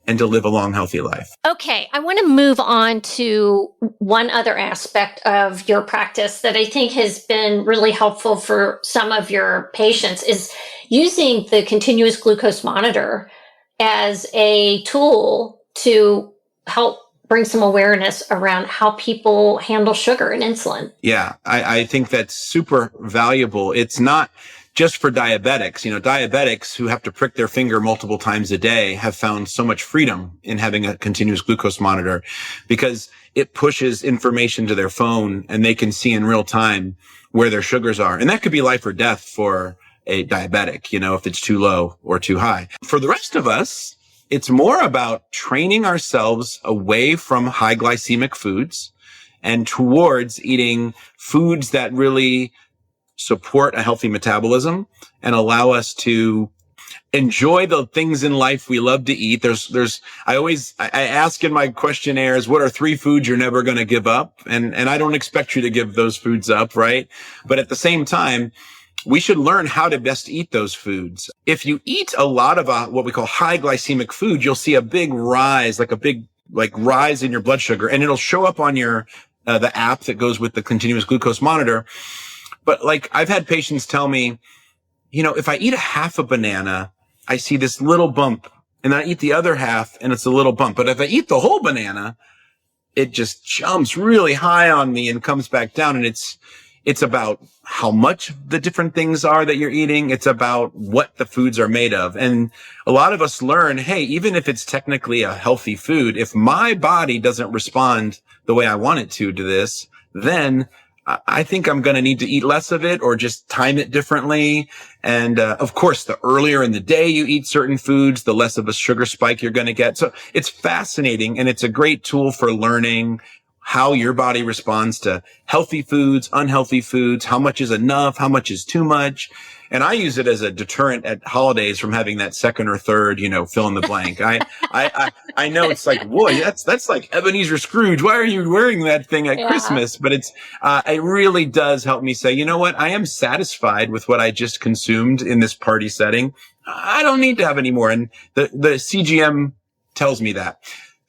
and to live a long, healthy life. Okay, I want to move on to one other aspect of your practice that I think has been really helpful for some of your patients, is using the continuous glucose monitor as a tool to help bring some awareness around how people handle sugar and insulin. Yeah, I think that's super valuable. It's not just for diabetics. Diabetics who have to prick their finger multiple times a day have found so much freedom in having a continuous glucose monitor, because it pushes information to their phone and they can see in real time where their sugars are. And that could be life or death for a diabetic, if it's too low or too high. For the rest of us, it's more about training ourselves away from high glycemic foods and towards eating foods that really support a healthy metabolism and allow us to enjoy the things in life we love to eat. I ask in my questionnaires, what are 3 foods you're never going to give up? And I don't expect you to give those foods up, right? But at the same time, we should learn how to best eat those foods. If you eat a lot of what we call high glycemic food, you'll see a big rise, like a big rise in your blood sugar, and it'll show up on your the app that goes with the continuous glucose monitor. But I've had patients tell me, if I eat a half a banana, I see this little bump, and then I eat the other half and it's a little bump. But if I eat the whole banana, it just jumps really high on me and comes back down. And it's about how much the different things are that you're eating. It's about what the foods are made of. And a lot of us learn, hey, even if it's technically a healthy food, if my body doesn't respond the way I want it to this, then I think I'm going to need to eat less of it or just time it differently. And of course, the earlier in the day you eat certain foods, the less of a sugar spike you're going to get. So it's fascinating, and it's a great tool for learning how your body responds to healthy foods, unhealthy foods, how much is enough, how much is too much. And I use it as a deterrent at holidays from having that second or third, fill in the blank. I know it's like, whoa, that's like Ebenezer Scrooge. Why are you wearing that thing at Christmas? But it really does help me say, you know what? I am satisfied with what I just consumed in this party setting. I don't need to have any more. And the CGM tells me that.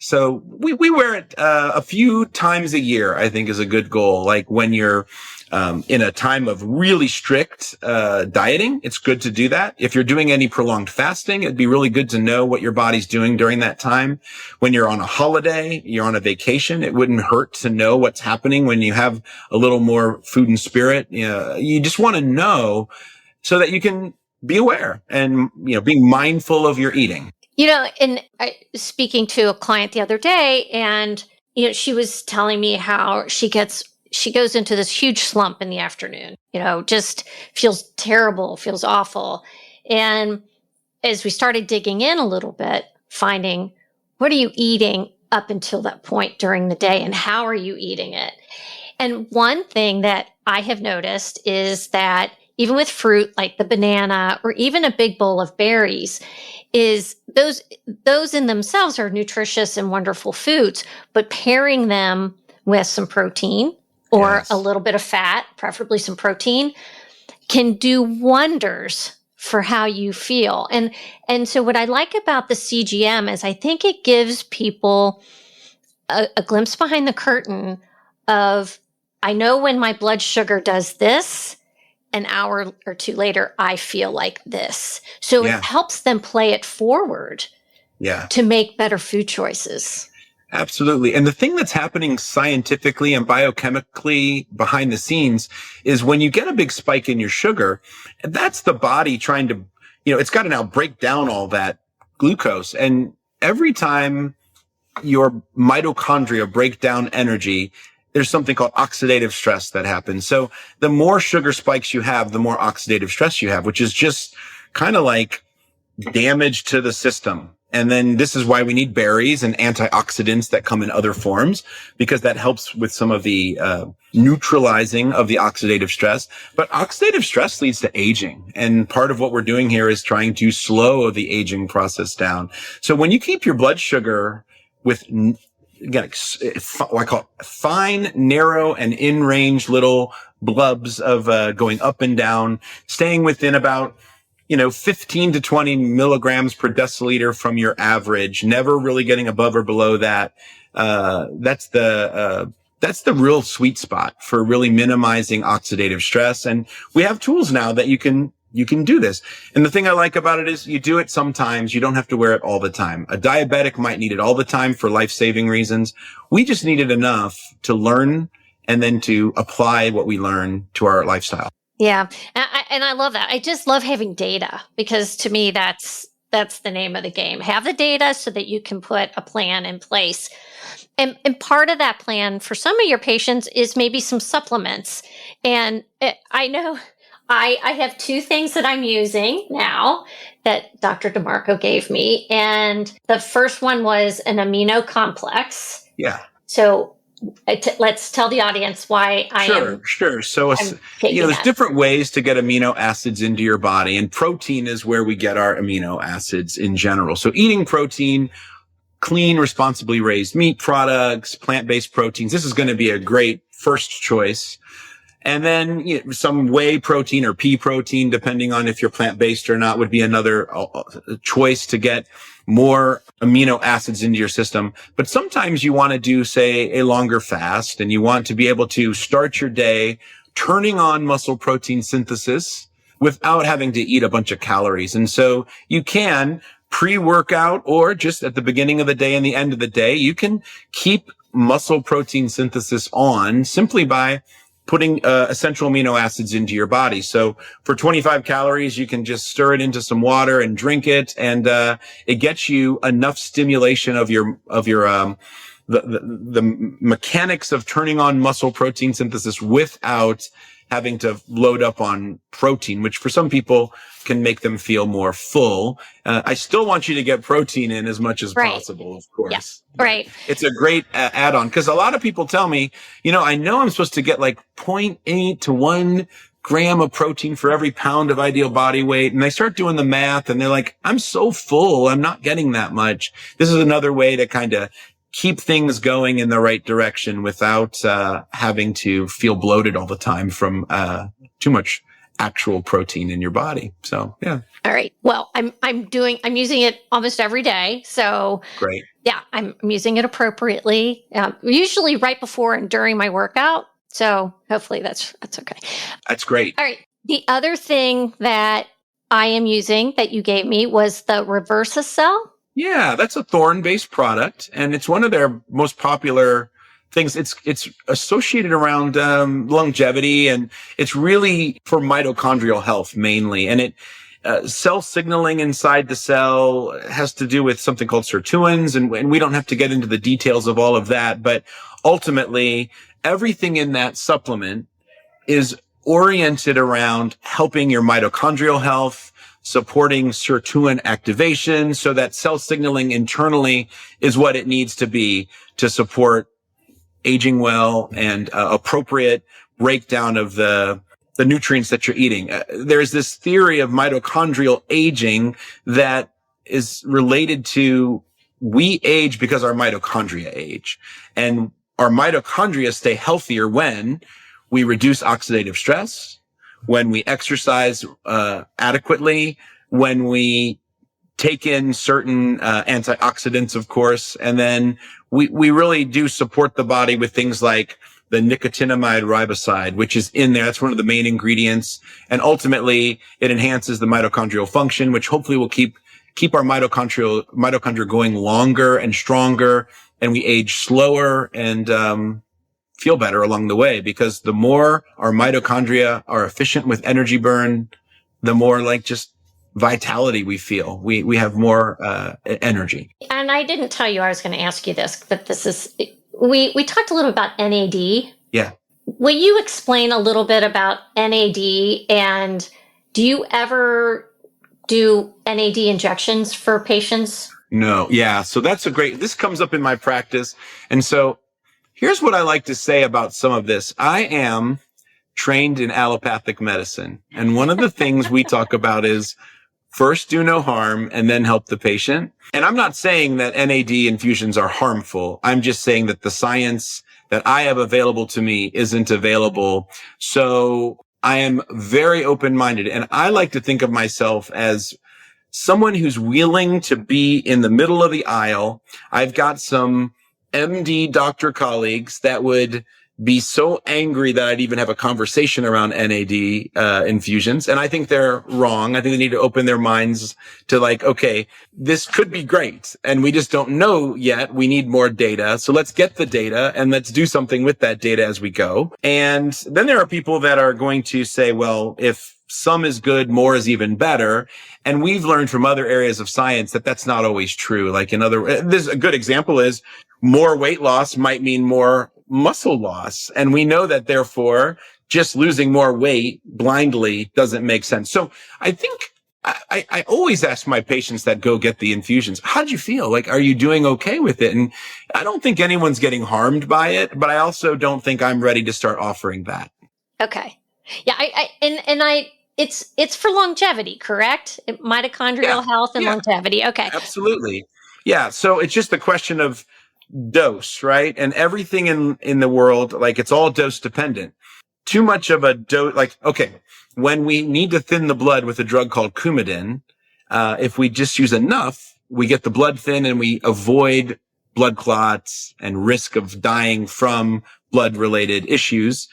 So we wear it a few times a year, I think, is a good goal. Like when you're in a time of really strict dieting, it's good to do that. If you're doing any prolonged fasting, it'd be really good to know what your body's doing during that time. When you're on a holiday, you're on a vacation, it wouldn't hurt to know what's happening when you have a little more food and spirit. You just want to know so that you can be aware and, being mindful of your eating. And I speaking to a client the other day, and, she was telling me how she goes into this huge slump in the afternoon, just feels terrible, feels awful. And as we started digging in a little bit, finding what are you eating up until that point during the day and how are you eating it? And one thing that I have noticed is that even with fruit like the banana or even a big bowl of berries, is those in themselves are nutritious and wonderful foods, but pairing them with some protein or a little bit of fat, preferably some protein, can do wonders for how you feel. And so what I like about the CGM is I think it gives people a glimpse behind the curtain of, I know when my blood sugar does this, an hour or two later, I feel like this. So it helps them play it forward Yeah. to make better food choices. Absolutely. And the thing that's happening scientifically and biochemically behind the scenes is when you get a big spike in your sugar, that's the body trying to, it's got to now break down all that glucose. And every time your mitochondria break down energy, there's something called oxidative stress that happens. So the more sugar spikes you have, the more oxidative stress you have, which is just kind of like damage to the system. And then this is why we need berries and antioxidants that come in other forms, because that helps with some of the neutralizing of the oxidative stress. But oxidative stress leads to aging. And part of what we're doing here is trying to slow the aging process down. So when you keep your blood sugar with, again, what I call it fine, narrow, and in-range little blubs of going up and down, staying within about 15 to 20 milligrams per deciliter from your average, never really getting above or below that. That's the real sweet spot for really minimizing oxidative stress. And we have tools now that you can do this. And the thing I like about it is you do it sometimes. You don't have to wear it all the time. A diabetic might need it all the time for life-saving reasons. We just need it enough to learn and then to apply what we learn to our lifestyle. Yeah. And I love that. I just love having data, because to me, that's the name of the game. Have the data so that you can put a plan in place. And part of that plan for some of your patients is maybe some supplements. And I know I have two things that I'm using now that Dr. DeMarco gave me. And the first one was an amino complex. Yeah. So let's tell the audience why I am. Sure. So, there's different ways to get amino acids into your body, and protein is where we get our amino acids in general. So eating protein, clean, responsibly raised meat products, plant-based proteins, this is going to be a great first choice. And then some whey protein or pea protein, depending on if you're plant-based or not, would be another choice to get more amino acids into your system. But sometimes you want to do, say, a longer fast, and you want to be able to start your day turning on muscle protein synthesis without having to eat a bunch of calories. And so you can pre-workout, or just at the beginning of the day and the end of the day, you can keep muscle protein synthesis on simply by putting essential amino acids into your body. So for 25 calories, you can just stir it into some water and drink it, and it gets you enough stimulation of the mechanics of turning on muscle protein synthesis without having to load up on protein, which for some people can make them feel more full. I still want you to get protein in as much as possible, of course. Yeah. Right. It's a great add-on, because a lot of people tell me, I know I'm supposed to get like 0.8 to 1 gram of protein for every pound of ideal body weight. And they start doing the math and they're like, I'm so full, I'm not getting that much. This is another way to kind of keep things going in the right direction without having to feel bloated all the time from too much actual protein in your body. So, yeah. All right. Well, I'm using it almost every day. So great. Yeah, I'm using it appropriately. Usually right before and during my workout. So hopefully that's okay. That's great. All right. The other thing that I am using that you gave me was the Visceral. Yeah, that's a Thorne-based product, and it's one of their most popular things. It's associated around longevity, and it's really for mitochondrial health mainly. And it cell signaling inside the cell has to do with something called sirtuins, and we don't have to get into the details of all of that. But ultimately, everything in that supplement is oriented around helping your mitochondrial health, supporting sirtuin activation, so that cell signaling internally is what it needs to be to support aging well and appropriate breakdown of the nutrients that you're eating. There's this theory of mitochondrial aging that is related to we age because our mitochondria age. And our mitochondria stay healthier when we reduce oxidative stress, when we exercise adequately, when we take in certain antioxidants, of course, and then we really do support the body with things like the nicotinamide riboside, which is in there. That's one of the main ingredients. And ultimately, it enhances the mitochondrial function, which hopefully will keep keep our mitochondria going longer and stronger, and we age slower and feel better along the way, because the more our mitochondria are efficient with energy burn, the more like just vitality we feel. We have more energy. And I didn't tell you I was going to ask you this, but we talked a little about NAD. Yeah. Will you explain a little bit about NAD, and do you ever do NAD injections for patients? No. Yeah. So this comes up in my practice. And so here's what I like to say about some of this. I am trained in allopathic medicine. And one of the things we talk about is first do no harm and then help the patient. And I'm not saying that NAD infusions are harmful. I'm just saying that the science that I have available to me isn't available. So I am very open-minded. And I like to think of myself as someone who's willing to be in the middle of the aisle. I've got some MD doctor colleagues that would be so angry that I'd even have a conversation around NAD infusions. And I think they're wrong. I think they need to open their minds to like, okay, this could be great. And we just don't know yet. We need more data. So let's get the data and let's do something with that data as we go. And then there are people that are going to say, well, if some is good, more is even better. And we've learned from other areas of science that that's not always true. Like this a good example is more weight loss might mean more muscle loss. And we know that therefore just losing more weight blindly doesn't make sense. So I think I always ask my patients that go get the infusions, how do you feel? Like, are you doing okay with it? And I don't think anyone's getting harmed by it, but I also don't think I'm ready to start offering that. Okay. Yeah. It's for longevity, correct? Mitochondrial health and longevity. Okay. Absolutely. Yeah. So it's just a question of dose, right? And everything in the world, like it's all dose dependent. Too much of a dose, like, okay, when we need to thin the blood with a drug called Coumadin, if we just use enough, we get the blood thin and we avoid blood clots and risk of dying from blood related issues.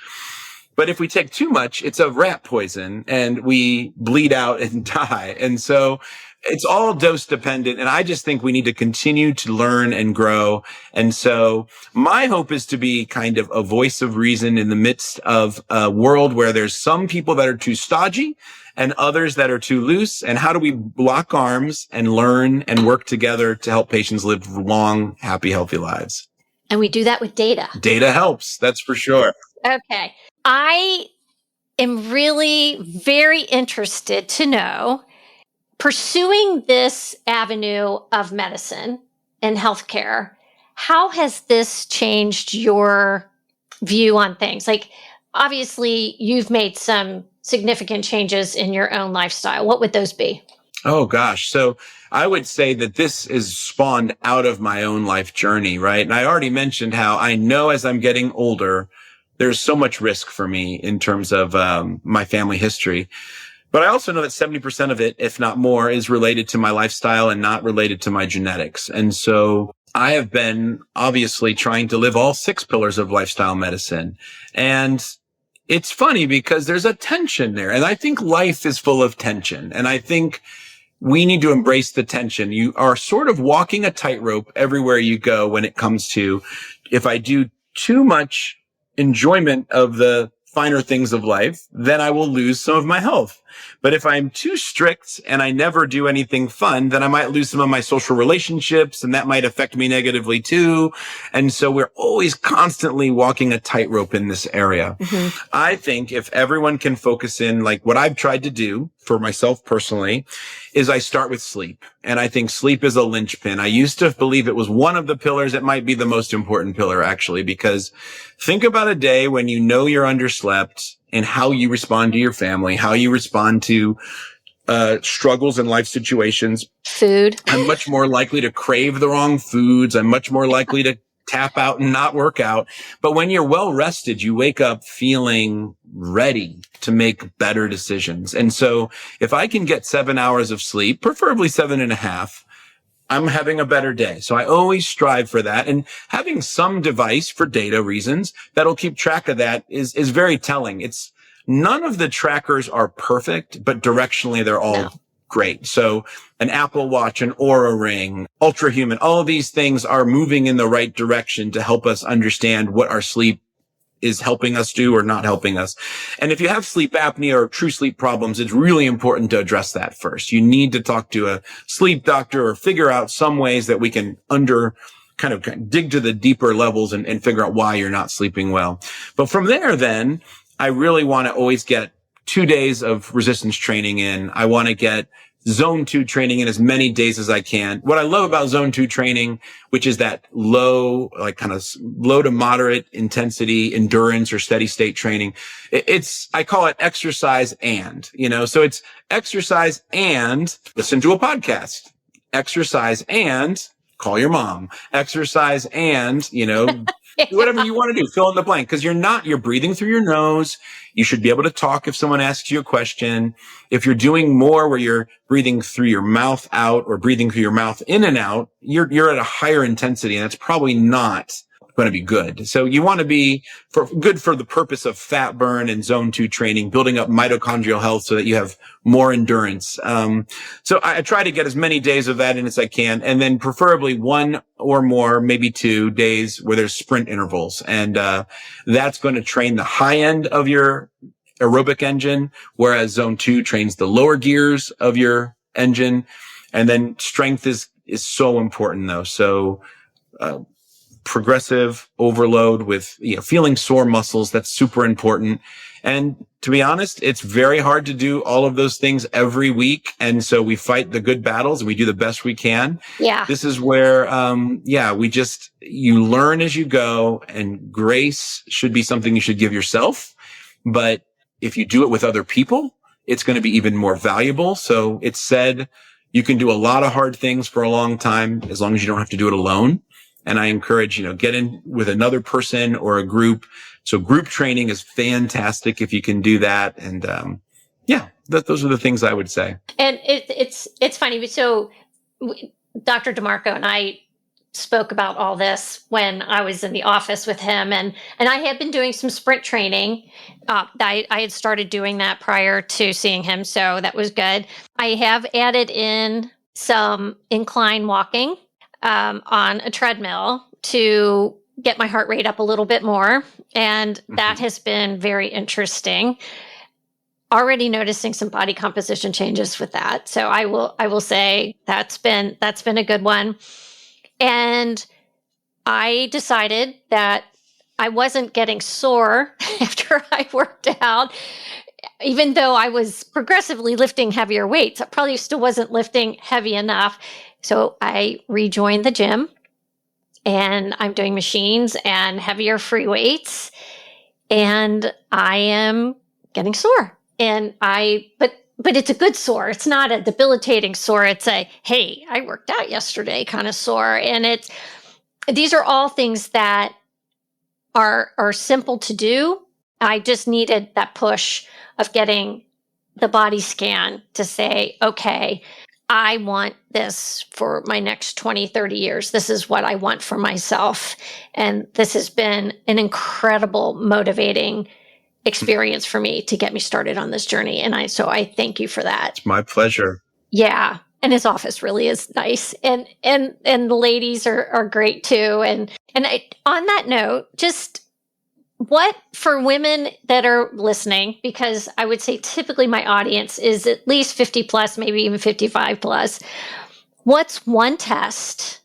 But if we take too much, it's a rat poison and we bleed out and die. And so it's all dose dependent. And I just think we need to continue to learn and grow. And so my hope is to be kind of a voice of reason in the midst of a world where there's some people that are too stodgy and others that are too loose. And how do we lock arms and learn and work together to help patients live long, happy, healthy lives? And we do that with data. Data helps. That's for sure. Okay. I am really very interested to know, pursuing this avenue of medicine and healthcare, how has this changed your view on things? Like, obviously, you've made some significant changes in your own lifestyle. What would those be? Oh, gosh. So I would say that this is spawned out of my own life journey, right? And I already mentioned how I know as I'm getting older, there's so much risk for me in terms of my family history. But I also know that 70% of it, if not more, is related to my lifestyle and not related to my genetics. And so I have been obviously trying to live all 6 pillars of lifestyle medicine. And it's funny because there's a tension there. And I think life is full of tension. And I think we need to embrace the tension. You are sort of walking a tightrope everywhere you go when it comes to, if I do too much enjoyment of the finer things of life, then I will lose some of my health. But if I'm too strict and I never do anything fun, then I might lose some of my social relationships, and that might affect me negatively too. And so we're always constantly walking a tightrope in this area. Mm-hmm. I think if everyone can focus in, like what I've tried to do for myself personally, is I start with sleep. And I think sleep is a linchpin. I used to believe it was one of the pillars. It might be the most important pillar, actually, because think about a day when you know you're underslept and how you respond to your family, how you respond to struggles in life situations. Food. I'm much more likely to crave the wrong foods. I'm much more likely to tap out and not work out. But when you're well rested, you wake up feeling ready to make better decisions. And so if I can get 7 hours of sleep, preferably 7.5, I'm having a better day. So I always strive for that. And having some device for data reasons that'll keep track of that is very telling. None of the trackers are perfect, but directionally they're all great. So an Apple Watch, an Oura Ring, Ultra Human, all of these things are moving in the right direction to help us understand what our sleep is helping us do or not helping us. And if you have sleep apnea or true sleep problems, it's really important to address that first. You need to talk to a sleep doctor or figure out some ways that we can kind of dig to the deeper levels and figure out why you're not sleeping well. But from there, then I really want to always get 2 days of resistance training in. I want to get zone 2 training in as many days as I can. What I love about zone 2 training, which is that low to moderate intensity endurance or steady state training. I call it exercise so it's exercise and listen to a podcast, exercise and call your mom, exercise and, whatever you want to do, fill in the blank, because you're breathing through your nose. You should be able to talk if someone asks you a question. If you're doing more where you're breathing through your mouth out or breathing through your mouth in and out, you're at a higher intensity, and that's probably not going to be good. So you want to be good for the purpose of fat burn and zone 2 training, building up mitochondrial health so that you have more endurance. So I try to get as many days of that in as I can, and then preferably 1 or more, maybe 2 days where there's sprint intervals. And that's going to train the high end of your aerobic engine, whereas zone 2 trains the lower gears of your engine. And then strength is so important though. So, progressive overload with feeling sore muscles, that's super important. And to be honest, it's very hard to do all of those things every week, and so we fight the good battles and we do the best we can. This is where you learn as you go, and grace should be something you should give yourself, but if you do it with other people, it's going to be even more valuable. So it's said you can do a lot of hard things for a long time as long as you don't have to do it alone. And I encourage, get in with another person or a group. So group training is fantastic if you can do that. And, those are the things I would say. And it's funny. So Dr. DeMarco and I spoke about all this when I was in the office with him, and I had been doing some sprint training. I had started doing that prior to seeing him. So that was good. I have added in some incline walking on a treadmill to get my heart rate up a little bit more. And that has been very interesting. Already noticing some body composition changes with that. So I will say that's been a good one. And I decided that I wasn't getting sore after I worked out, even though I was progressively lifting heavier weights. I probably still wasn't lifting heavy enough. So I rejoined the gym, and I'm doing machines and heavier free weights, and I am getting sore. But it's a good sore. It's not a debilitating sore. It's a, hey, I worked out yesterday kind of sore. And these are all things that are simple to do. I just needed that push of getting the body scan to say, okay, I want this for my next 20, 30 years. This is what I want for myself. And this has been an incredible motivating experience for me to get me started on this journey. And so I thank you for that. It's my pleasure. Yeah. And his office really is nice. And the ladies are great too. And on that note, just what for women that are listening, because I would say typically my audience is at least 50 plus, maybe even 55 plus. What's one test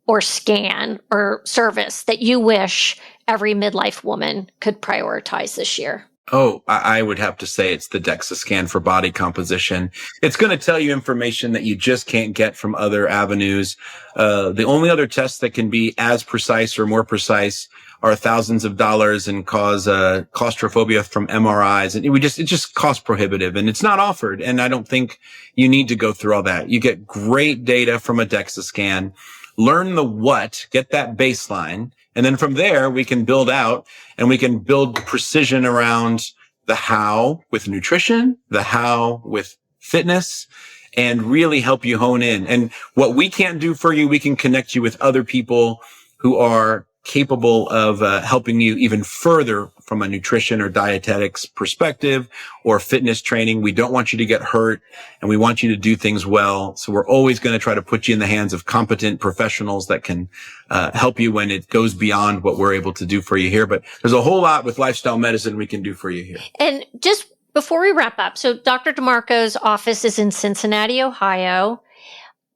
or scan or service that you wish every midlife woman could prioritize this year? Oh, I would have to say it's the DEXA scan for body composition. It's going to tell you information that you just can't get from other avenues. The only other tests that can be as precise or more precise are thousands of dollars and cause claustrophobia from MRIs. And it just cost prohibitive, and it's not offered. And I don't think you need to go through all that. You get great data from a DEXA scan, learn the what, get that baseline. And then from there, we can build out and we can build precision around the how with nutrition, the how with fitness, and really help you hone in. And what we can't do for you, we can connect you with other people who are capable of helping you even further from a nutrition or dietetics perspective or fitness training. We don't want you to get hurt, and we want you to do things well. So we're always going to try to put you in the hands of competent professionals that can help you when it goes beyond what we're able to do for you here. But there's a whole lot with lifestyle medicine we can do for you here. And just before we wrap up, so Dr. DeMarco's office is in Cincinnati, Ohio.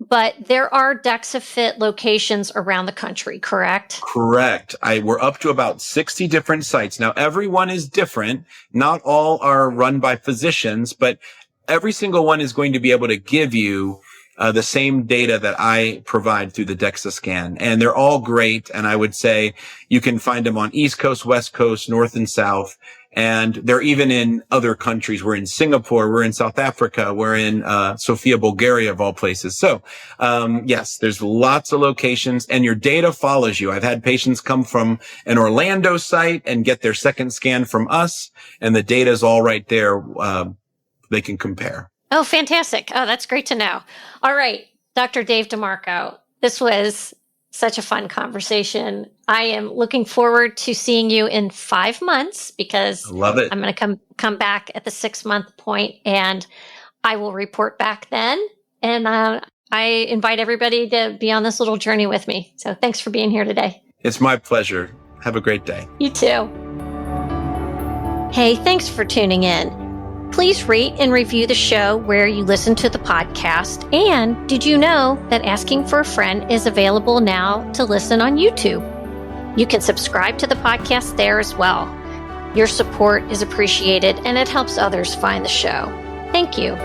But there are DexaFit locations around the country, correct? Correct. We're up to about 60 different sites. Now, everyone is different. Not all are run by physicians, but every single one is going to be able to give you the same data that I provide through the DEXA scan. And they're all great. And I would say you can find them on East Coast, West Coast, North and South. And they're even in other countries. We're in Singapore. We're in South Africa. We're in Sofia, Bulgaria, of all places. So, yes, there's lots of locations, and your data follows you. I've had patients come from an Orlando site and get their second scan from us, and the data is all right there. They can compare. Oh, fantastic. Oh, that's great to know. All right, Dr. Dave DeMarco, this was such a fun conversation. I am looking forward to seeing you in 5 months because I love it. I'm going to come back at the 6-month point, and I will report back then. And I invite everybody to be on this little journey with me. So thanks for being here today. It's my pleasure. Have a great day. You too. Hey, thanks for tuning in. Please rate and review the show where you listen to the podcast. And did you know that Asking for a Friend is available now to listen on YouTube? You can subscribe to the podcast there as well. Your support is appreciated, and it helps others find the show. Thank you.